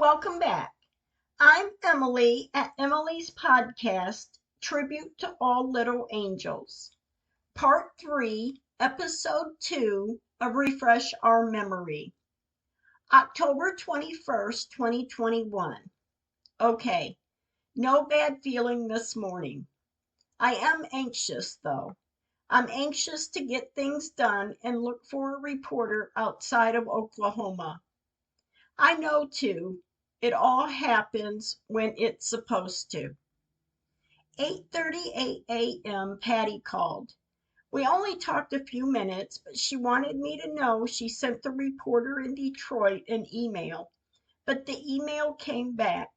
Welcome back. I'm Emily at Emily's podcast, Tribute to All Little Angels, Part 3, Episode 2 of Refresh Our Memory, October 21st, 2021. Okay, no bad feeling this morning. I am anxious, though. I'm anxious to get things done and look for a reporter outside of Oklahoma. I know, too, it all happens when it's supposed to. 8:38 a.m. Patty called. We only talked a few minutes, but she wanted me to know she sent the reporter in Detroit an email. But the email came back.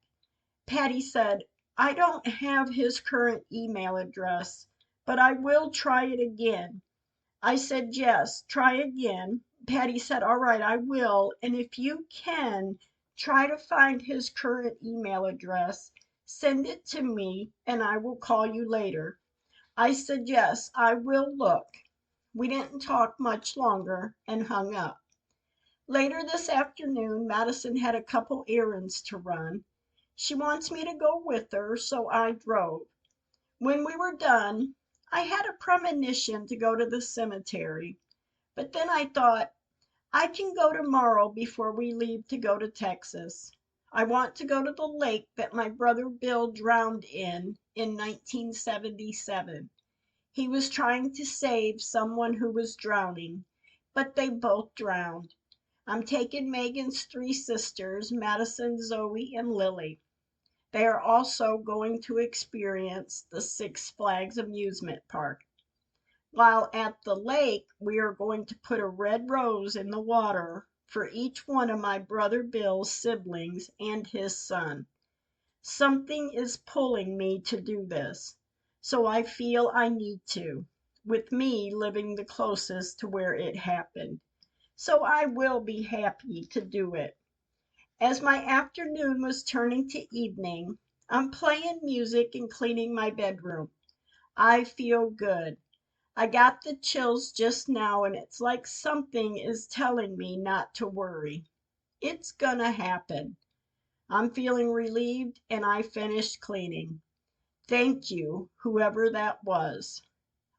Patty said, I don't have his current email address, but I will try it again. I said, yes, try again. Patty said, all right, I will. And if you can, try to find his current email address, send it to me, and I will call you later. I said, yes, I will look. We didn't talk much longer and hung up. Later this afternoon, Madison had a couple errands to run. She wants me to go with her, so I drove. When we were done, I had a premonition to go to the cemetery, but then I thought, I can go tomorrow before we leave to go to Texas. I want to go to the lake that my brother Bill drowned in 1977. He was trying to save someone who was drowning, but they both drowned. I'm taking Megan's three sisters, Madison, Zoe, and Lily. They are also going to experience the Six Flags amusement park. While at the lake, we are going to put a red rose in the water for each one of my brother Bill's siblings and his son. Something is pulling me to do this, so I feel I need to, with me living the closest to where it happened. So I will be happy to do it. As my afternoon was turning to evening, I'm playing music and cleaning my bedroom. I feel good. I got the chills just now, and it's like something is telling me not to worry. It's gonna happen. I'm feeling relieved, and I finished cleaning. Thank you, whoever that was.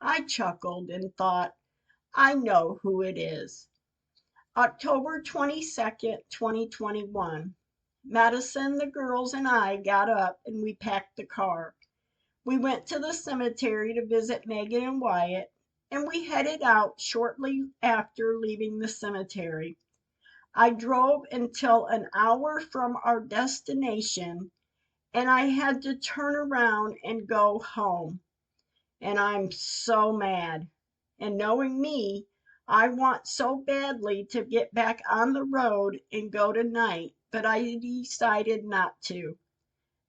I chuckled and thought, I know who it is. October 22nd, 2021. Madison, the girls, and I got up and we packed the car. We went to the cemetery to visit Megan and Wyatt, and we headed out shortly after leaving the cemetery. I drove until an hour from our destination, and I had to turn around and go home. And I'm so mad. And knowing me, I want so badly to get back on the road and go tonight, but I decided not to.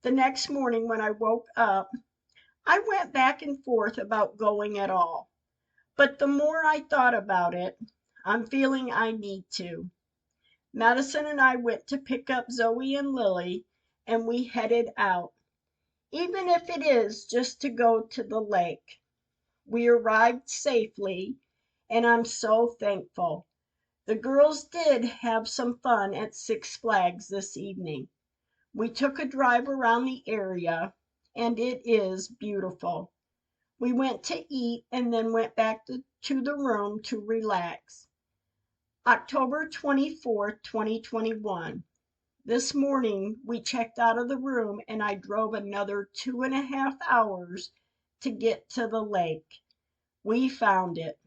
The next morning, when I woke up, I went back and forth about going at all. But the more I thought about it, I'm feeling I need to. Madison and I went to pick up Zoe and Lily, and we headed out, even if it is just to go to the lake. We arrived safely, and I'm so thankful. The girls did have some fun at Six Flags this evening. We took a drive around the area, and it is beautiful. We went to eat and then went back to the room to relax. October 24th, 2021. This morning we checked out of the room and I drove another 2.5 hours to get to the lake. We found it.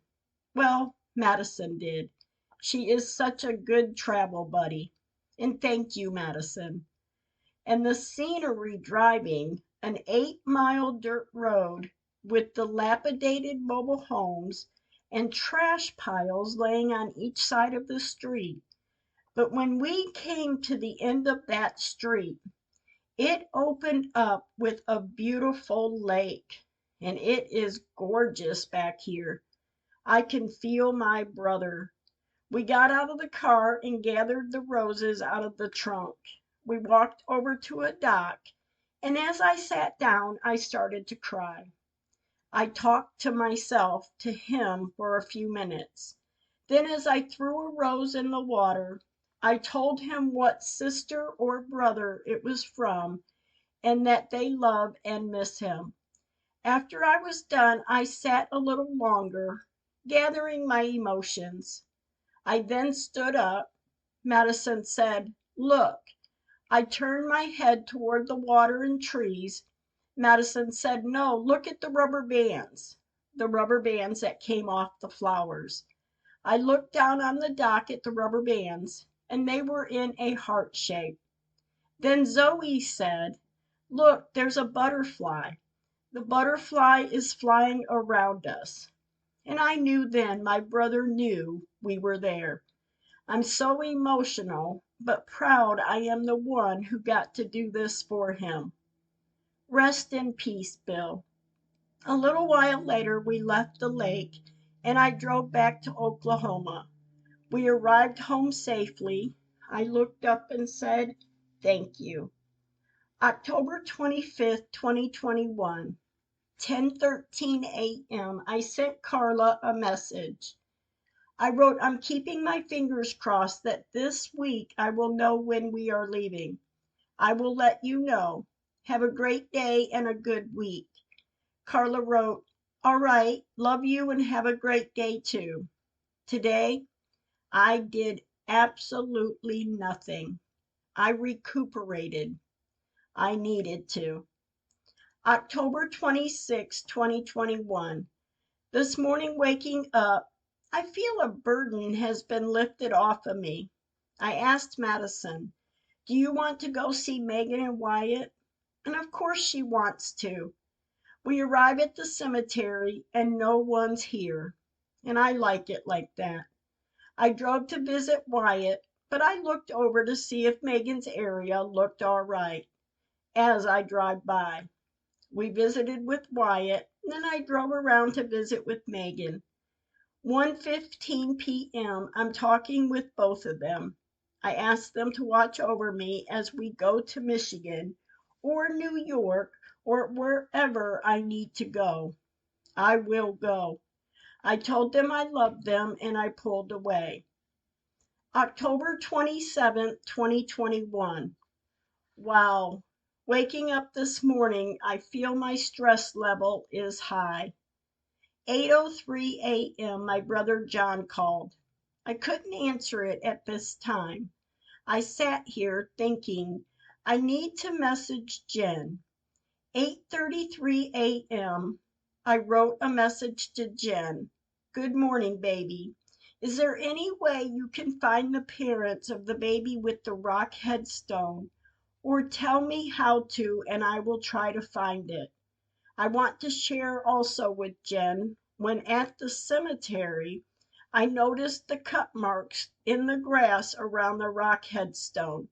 Well, Madison did. She is such a good travel buddy. And thank you, Madison. And the scenery driving an 8-mile dirt road with dilapidated mobile homes and trash piles laying on each side of the street. But when we came to the end of that street, it opened up with a beautiful lake, and it is gorgeous back here. I can feel my brother. We got out of the car and gathered the roses out of the trunk. We walked over to a dock, and as I sat down, I started to cry. I talked to myself, to him, for a few minutes. Then, as I threw a rose in the water, I told him what sister or brother it was from, and that they love and miss him. After I was done, I sat a little longer, gathering my emotions. I then stood up. Madison said, "Look." I turned my head toward the water and trees. Madison said, "No, look at the rubber bands," the rubber bands that came off the flowers. I looked down on the dock at the rubber bands, and they were in a heart shape. Then Zoe said, "Look, there's a butterfly. The butterfly is flying around us." And I knew then my brother knew we were there. I'm so emotional, but proud I am the one who got to do this for him. Rest in peace, Bill. A little while later, we left the lake and I drove back to Oklahoma. We arrived home safely. I looked up and said, "Thank you." October 25th, 2021, 10:13 a.m. I sent Carla a message. I wrote, "I'm keeping my fingers crossed that this week I will know when we are leaving. I will let you know. Have a great day and a good week." Carla wrote, "All right, love you and have a great day too." Today, I did absolutely nothing. I recuperated. I needed to. October 26, 2021. This morning, waking up, I feel a burden has been lifted off of me. I asked Madison, "Do you want to go see Megan and Wyatt?" And of course she wants to. We arrive at the cemetery and no one's here. And I like it like that. I drove to visit Wyatt, but I looked over to see if Megan's area looked all right as I drive by. We visited with Wyatt, and then I drove around to visit with Megan. 1:15 p.m. I'm talking with both of them. I asked them to watch over me as we go to Michigan or New York or wherever I need to go. I will go. I told them I loved them and I pulled away. October 27th, 2021. Wow. Waking up this morning, I feel my stress level is high. 8:03 a.m. My brother John called. I couldn't answer it at this time. I sat here thinking I need to message Jen. 8:33 a.m. I wrote a message to Jen. "Good morning, baby. Is there any way you can find the parents of the baby with the rock headstone, or tell me how to and I will try to find it? I want to share also with Jen, when at the cemetery, I noticed the cut marks in the grass around the rock headstone.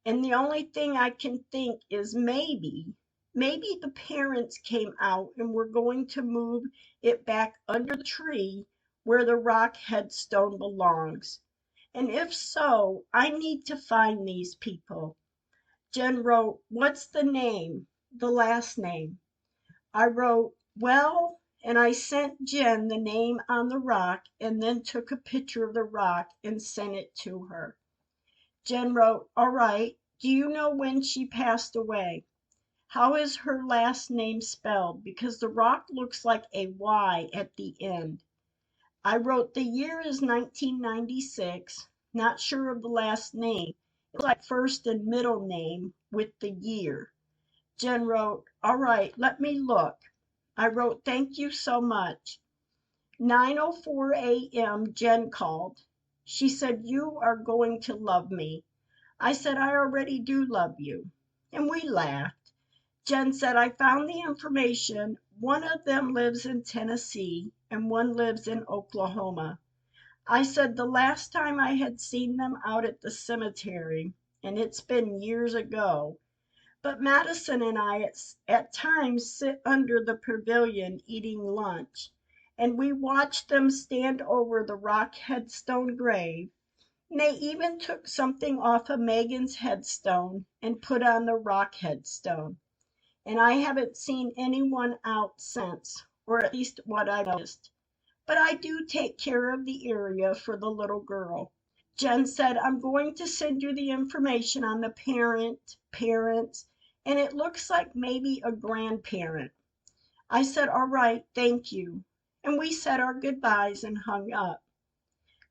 And the only thing I can think is maybe the parents came out and were going to move it back under the tree where the rock headstone belongs. And if so, I need to find these people." Jen wrote, "What's the name, the last name?" I wrote, "Well," and I sent Jen the name on the rock and then took a picture of the rock and sent it to her. Jen wrote, "All right. Do you know when she passed away? How is her last name spelled? Because the rock looks like a Y at the end." I wrote, "The year is 1996. Not sure of the last name. It's like first and middle name with the year." Jen wrote, "All right, let me look." I wrote, "Thank you so much." 9:04 a.m. Jen called. She said, "You are going to love me." I said, "I already do love you." And we laughed. Jen said, "I found the information. One of them lives in Tennessee and one lives in Oklahoma." I said the last time I had seen them out at the cemetery, and it's been years ago, but Madison and I at times sit under the pavilion eating lunch, and we watch them stand over the rock headstone grave, and they even took something off of Megan's headstone and put on the rock headstone. And I haven't seen anyone out since, or at least what I noticed. But I do take care of the area for the little girl. Jen said, I'm going to send you the information on the parents, and it looks like maybe a grandparent. I said, all right, thank you. And we said our goodbyes and hung up.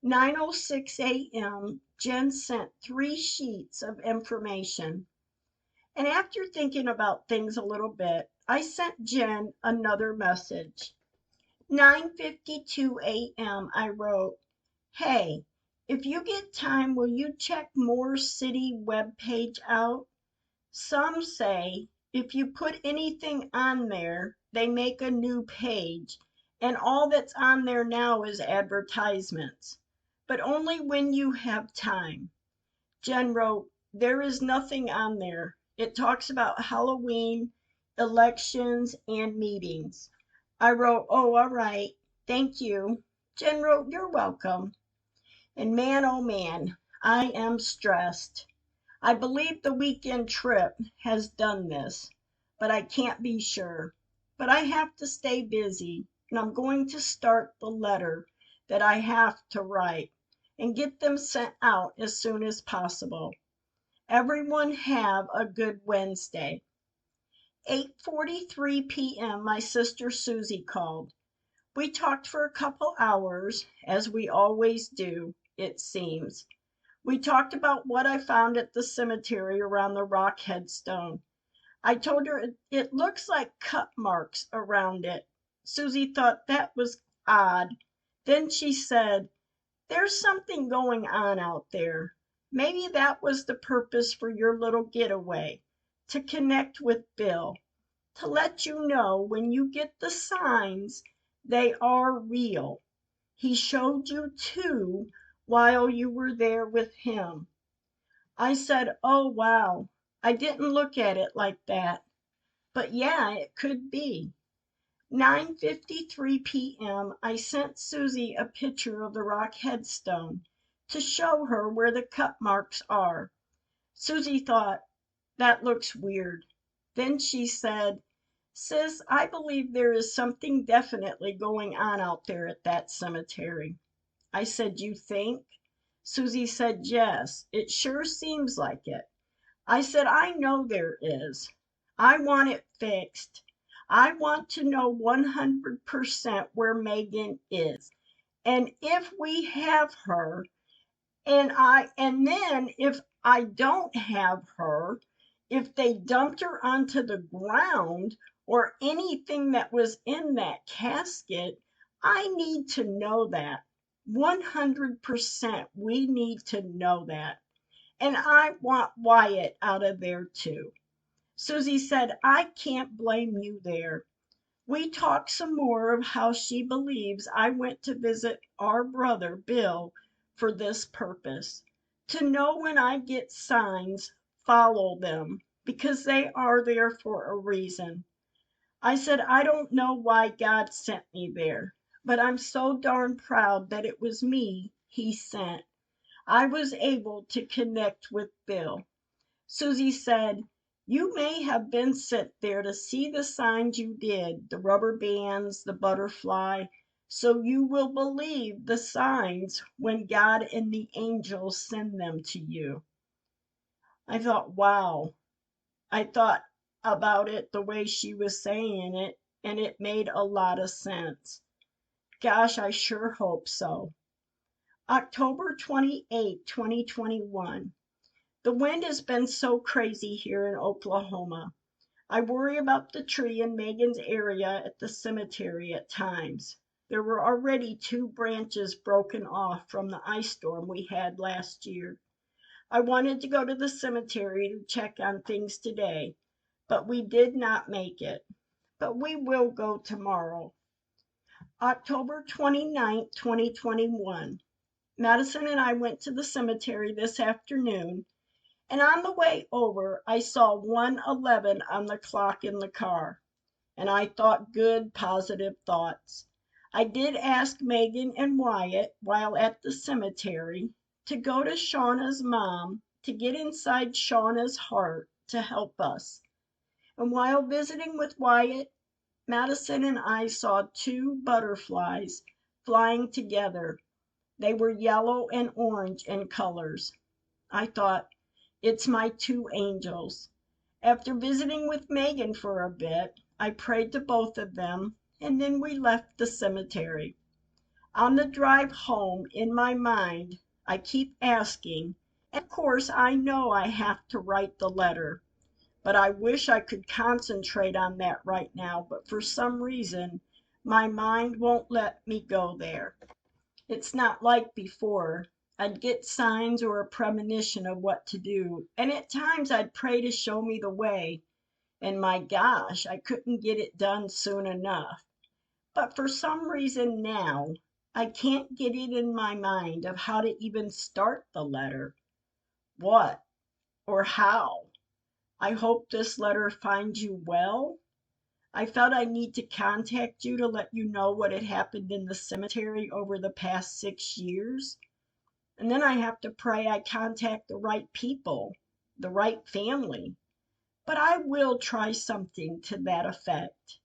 9:06 a.m., Jen sent 3 sheets of information. And after thinking about things a little bit, I sent Jen another message. 9:52 a.m., I wrote, hey, if you get time, will you check Moore City webpage out? Some say if you put anything on there, they make a new page, and all that's on there now is advertisements, but only when you have time. Jen wrote, there is nothing on there. It talks about Halloween, elections, and meetings. I wrote, oh, all right, thank you. Jen wrote, you're welcome. And man, oh man, I am stressed. I believe the weekend trip has done this, but I can't be sure. But I have to stay busy, and I'm going to start the letter that I have to write and get them sent out as soon as possible. Everyone have a good Wednesday. 8:43 p.m. My sister Susie called. We talked for a couple hours, as we always do, it seems. We talked about what I found at the cemetery around the rock headstone. I told her it looks like cut marks around it. Susie thought that was odd. Then she said, there's something going on out there. Maybe that was the purpose for your little getaway, to connect with Bill, to let you know when you get the signs, they are real. He showed you two while you were there with him. I said, oh, wow. I didn't look at it like that. But yeah, it could be. 9:53 p.m. I sent Susie a picture of the rock headstone to show her where the cut marks are. Susie thought, that looks weird. Then she said, sis, I believe there is something definitely going on out there at that cemetery. I said, you think? Susie said, yes, it sure seems like it. I said, I know there is. I want it fixed. I want to know 100% where Megan is. And if we have her, and then if I don't have her, if they dumped her onto the ground or anything that was in that casket, I need to know that. 100% we need to know that. And I want Wyatt out of there too. Susie said, I can't blame you there. We talked some more of how she believes I went to visit our brother Bill for this purpose, to know when I get signs, follow them, because they are there for a reason. I said, I don't know why God sent me there, but I'm so darn proud that it was me he sent. I was able to connect with Bill. Susie said, you may have been sent there to see the signs you did, the rubber bands, the butterfly, so you will believe the signs when God and the angels send them to you. I thought, wow. I thought about it the way she was saying it, and it made a lot of sense. Gosh, I sure hope so. October 28, 2021. The wind has been so crazy here in Oklahoma. I worry about the tree in Megan's area at the cemetery at times. There were already 2 branches broken off from the ice storm we had last year. I wanted to go to the cemetery to check on things today, but we did not make it. But we will go tomorrow. October 29th, 2021. Madison and I went to the cemetery this afternoon, and on the way over, I saw 1:11 on the clock in the car, and I thought good, positive thoughts. I did ask Megan and Wyatt while at the cemetery to go to Shauna's mom to get inside Shauna's heart to help us. And while visiting with Wyatt, Madison and I saw 2 butterflies flying together. They were yellow and orange in colors. I thought, it's my two angels. After visiting with Megan for a bit, I prayed to both of them, and then we left the cemetery. On the drive home, in my mind, I keep asking, and of course I know I have to write the letter, but I wish I could concentrate on that right now, but for some reason, my mind won't let me go there. It's not like before. I'd get signs or a premonition of what to do, and at times I'd pray to show me the way, and my gosh, I couldn't get it done soon enough. But for some reason now, I can't get it in my mind of how to even start the letter. What or how? I hope this letter finds you well. I felt I need to contact you to let you know what had happened in the cemetery over the past 6 years. And then I have to pray I contact the right people, the right family. But I will try something to that effect.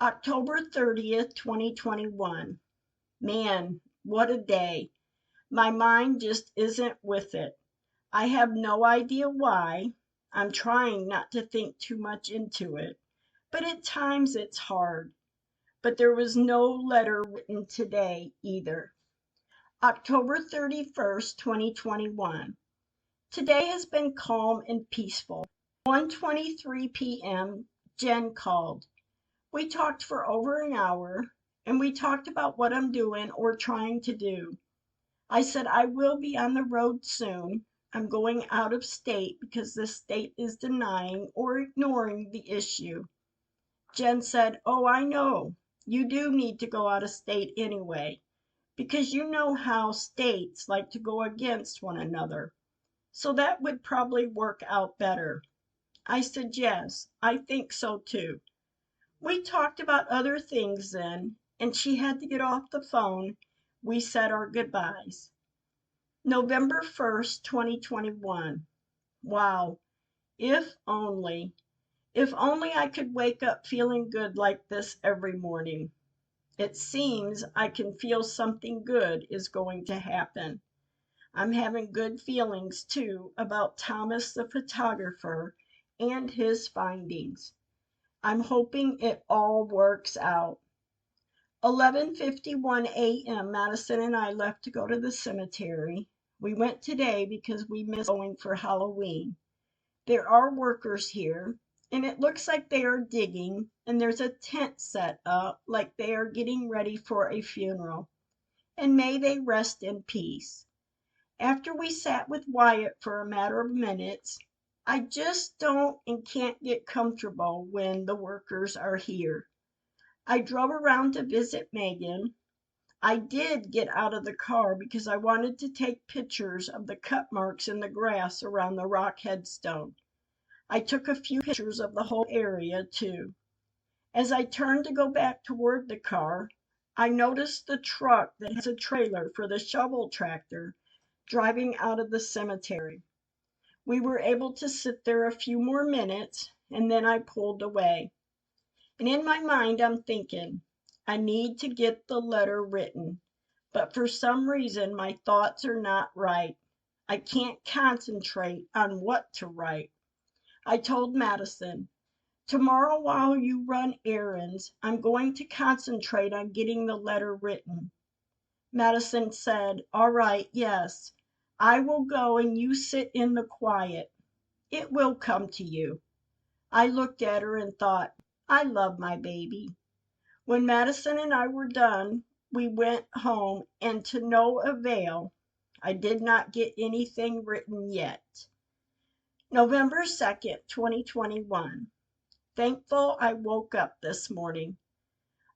October 30th, 2021. Man, what a day. My mind just isn't with it. I have no idea why. I'm trying not to think too much into it, but at times it's hard. But there was no letter written today either. October 31st, 2021. Today has been calm and peaceful. 1:23 p.m. Jen called. We talked for over an hour, and we talked about what I'm doing or trying to do. I said I will be on the road soon. I'm going out of state because the state is denying or ignoring the issue. Jen said, "Oh, I know. You do need to go out of state anyway, because you know how states like to go against one another. So that would probably work out better." I said, "Yes, I think so too." We talked about other things then, and she had to get off the phone. We said our goodbyes. November 1st, 2021. Wow, if only, if only I could wake up feeling good like this every morning. It seems I can feel something good is going to happen. I'm having good feelings too about Thomas the photographer and his findings. I'm hoping it all works out. 11:51 a.m. Madison and I left to go to the cemetery. We went today because we missed going for Halloween. There are workers here, and it looks like they are digging, and there's a tent set up like they are getting ready for a funeral. And may they rest in peace. After we sat with Wyatt for a matter of minutes, I just don't and can't get comfortable when the workers are here. I drove around to visit Megan. I did get out of the car because I wanted to take pictures of the cut marks in the grass around the rock headstone. I took a few pictures of the whole area too. As I turned to go back toward the car, I noticed the truck that has a trailer for the shovel tractor driving out of the cemetery. We were able to sit there a few more minutes, and then I pulled away. And in my mind, I'm thinking, I need to get the letter written, but for some reason, my thoughts are not right. I can't concentrate on what to write. I told Madison, tomorrow while you run errands, I'm going to concentrate on getting the letter written. Madison said, all right, yes, I will go and you sit in the quiet. It will come to you. I looked at her and thought, I love my baby. When Madison and I were done, we went home, and to no avail. I did not get anything written yet. November 2nd, 2021. Thankful I woke up this morning.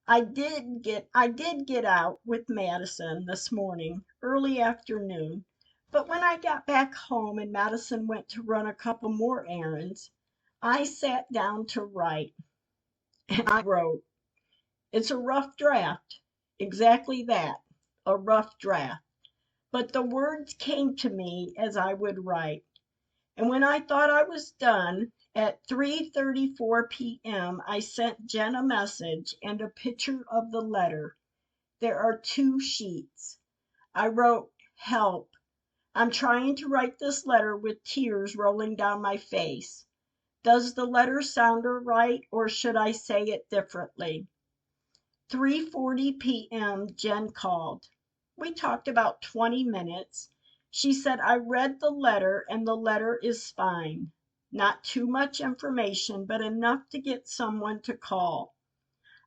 I did get out with Madison this morning, early afternoon, but when I got back home and Madison went to run a couple more errands, I sat down to write, and I wrote. It's a rough draft. Exactly that, a rough draft. But the words came to me as I would write. And when I thought I was done, at 3:34 p.m., I sent Jen a message and a picture of the letter. There are two sheets. I wrote, "Help. I'm trying to write this letter with tears rolling down my face. Does the letter sound all right, or should I say it differently?" 3:40 p.m. Jen called. We talked about 20 minutes. She said, "I read the letter and the letter is fine. Not too much information, but enough to get someone to call."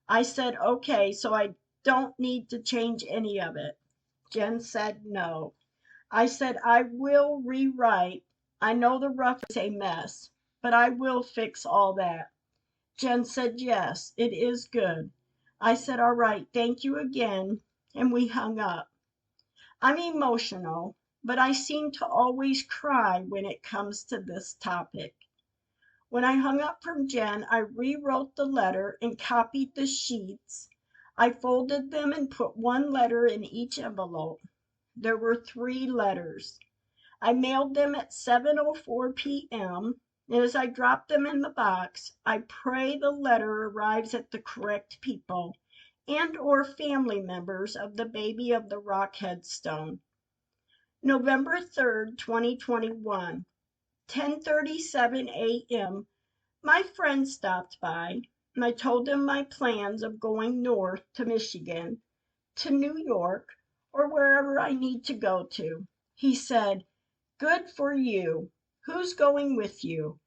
I said, "Okay, so I don't need to change any of it." Jen said, "No." I said, "I will rewrite. I know the rough is a mess, but I will fix all that." Jen said, "Yes, it is good." I said, "All right, thank you again," and we hung up. I'm emotional, but I seem to always cry when it comes to this topic. When I hung up from Jen, I rewrote the letter and copied the sheets. I folded them and put one letter in each envelope. There were 3 letters. I mailed them at 7:04 p.m. And as I drop them in the box, I pray the letter arrives at the correct people and or family members of the baby of the rock headstone. November 3rd, 2021, 10:37 a.m. My friend stopped by, and I told him my plans of going north to Michigan, to New York, or wherever I need to go to. He said, "Good for you. Who's going with you?"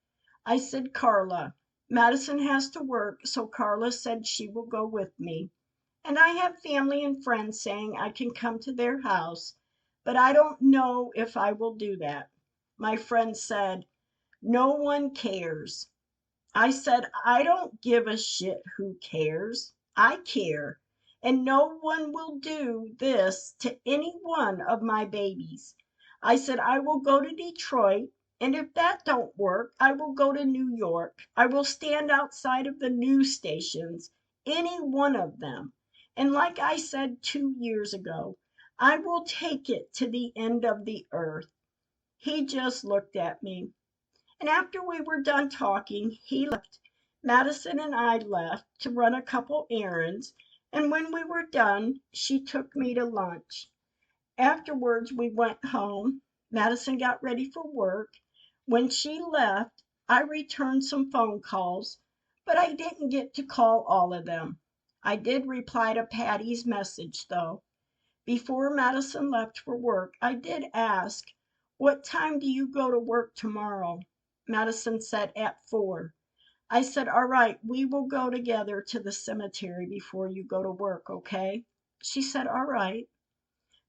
I said, "Carla. Madison has to work, so Carla said she will go with me. And I have family and friends saying I can come to their house, but I don't know if I will do that." My friend said, "No one cares." I said, "I don't give a shit who cares. I care. And no one will do this to any one of my babies." I said, "I will go to Detroit, and if that don't work, I will go to New York. I will stand outside of the news stations, any one of them. And like I said 2 years ago, I will take it to the end of the earth." He just looked at me. And after we were done talking, he left. Madison and I left to run a couple errands, and when we were done, she took me to lunch. Afterwards, we went home. Madison got ready for work. When she left, I returned some phone calls, but I didn't get to call all of them. I did reply to Patty's message, though. Before Madison left for work, I did ask, "What time do you go to work tomorrow?" Madison said, "At 4." I said, "All right, we will go together to the cemetery before you go to work, okay?" She said, "All right."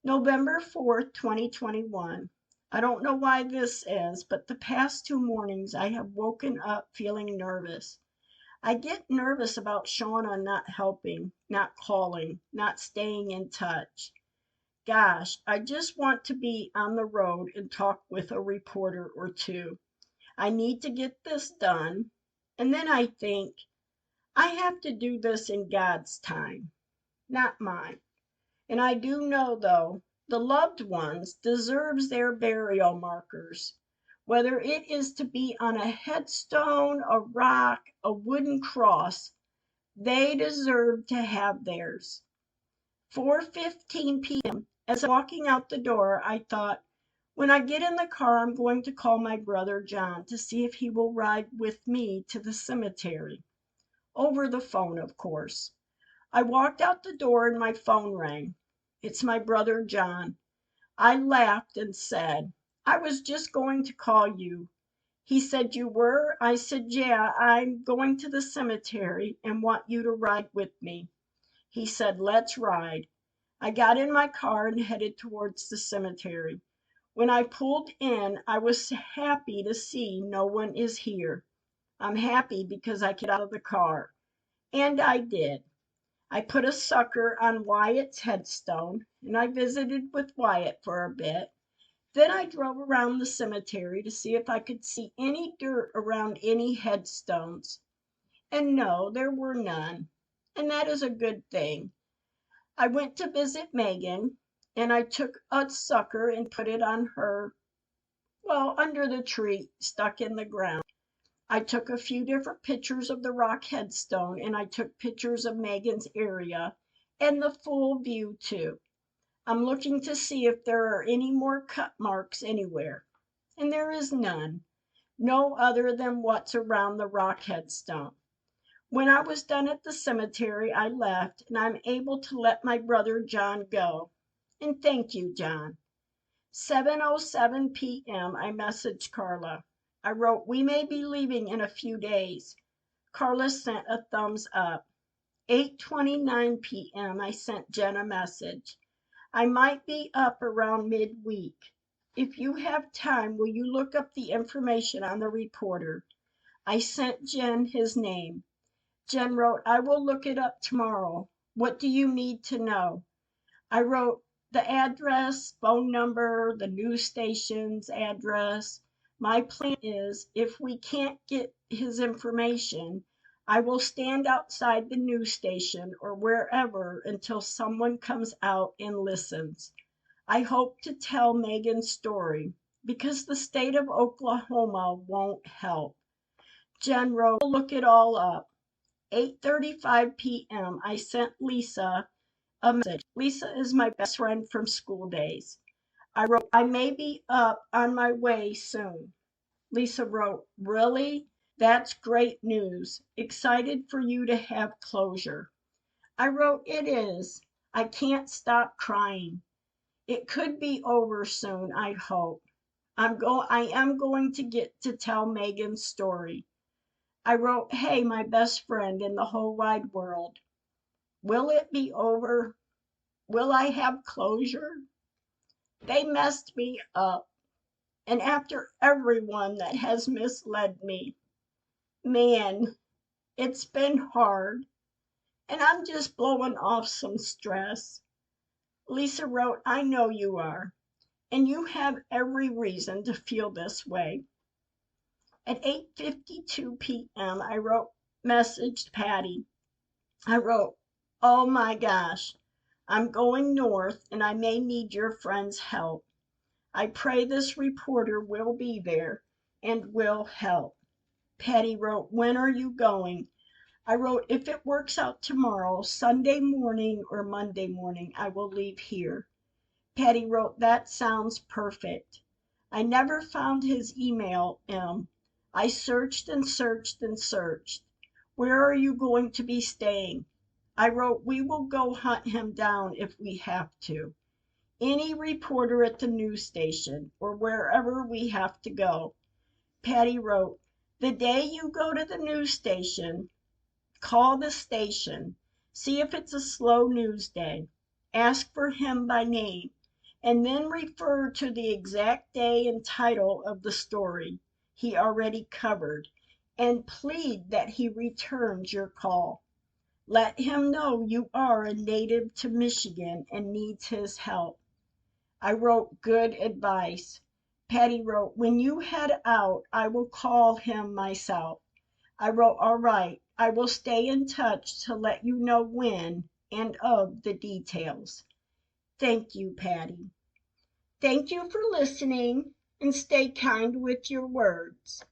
November 4th, 2021. I don't know why this is, but the past 2 mornings I have woken up feeling nervous. I get nervous about Shauna not helping, not calling, not staying in touch. Gosh, I just want to be on the road and talk with a reporter or two. I need to get this done. And then I think, I have to do this in God's time, not mine. And I do know, though, the loved ones deserves their burial markers. Whether it is to be on a headstone, a rock, a wooden cross, they deserve to have theirs. 4:15 p.m. As I'm walking out the door, I thought, when I get in the car, I'm going to call my brother John to see if he will ride with me to the cemetery. Over the phone, of course. I walked out the door and my phone rang. It's my brother John. I laughed and said, "I was just going to call you." He said, "You were?" I said, "Yeah, I'm going to the cemetery and want you to ride with me." He said, "Let's ride." I got in my car and headed towards the cemetery. When I pulled in, I was happy to see no one is here. I'm happy because I get out of the car. And I did. I put a sucker on Wyatt's headstone, and I visited with Wyatt for a bit. Then I drove around the cemetery to see if I could see any dirt around any headstones. And no, there were none. And that is a good thing. I went to visit Megan, and I took a sucker and put it on her, well, under the tree, stuck in the ground. I took a few different pictures of the rock headstone, and I took pictures of Megan's area and the full view, too. I'm looking to see if there are any more cut marks anywhere, and there is none, no other than what's around the rockhead stump. When I was done at the cemetery, I left, and I'm able to let my brother John go. And thank you, John. 7:07 p.m. I messaged Carla. I wrote, we may be leaving in a few days. Carla sent a thumbs up. 8:29 p.m. I sent Jen a message. I might be up around midweek. If you have time, will you look up the information on the reporter? I sent Jen his name. Jen wrote, I will look it up tomorrow. What do you need to know? I wrote the address, phone number, the news station's address. My plan is if we can't get his information, I will stand outside the news station or wherever until someone comes out and listens. I hope to tell Megan's story because the state of Oklahoma won't help. Jen wrote, look it all up. 8:35 p.m. I sent Lisa a message. Lisa is my best friend from school days. I wrote, I may be up on my way soon. Lisa wrote, really? That's great news. Excited for you to have closure. I wrote, it is. I can't stop crying. It could be over soon, I hope. I am going to get to tell Megan's story. I wrote, hey, my best friend in the whole wide world. Will it be over? Will I have closure? They messed me up. And after everyone that has misled me, man, it's been hard. And I'm just blowing off some stress. Lisa wrote, I know you are. And you have every reason to feel this way. At 8:52 p.m., I messaged Patty. I wrote, oh my gosh, I'm going north and I may need your friend's help. I pray this reporter will be there and will help. Patty wrote, when are you going? I wrote, if it works out tomorrow, Sunday morning or Monday morning, I will leave here. Patty wrote, that sounds perfect. I never found his email, Em. I searched and searched and searched. Where are you going to be staying? I wrote, we will go hunt him down if we have to. Any reporter at the news station or wherever we have to go. Patty wrote, the day you go to the news station, call the station, see if it's a slow news day, ask for him by name, and then refer to the exact day and title of the story he already covered, and plead that he returns your call. Let him know you are a native to Michigan and needs his help. I wrote, good advice. Patty wrote, when you head out, I will call him myself. I wrote, all right, I will stay in touch to let you know when and of the details. Thank you, Patty. Thank you for listening and stay kind with your words.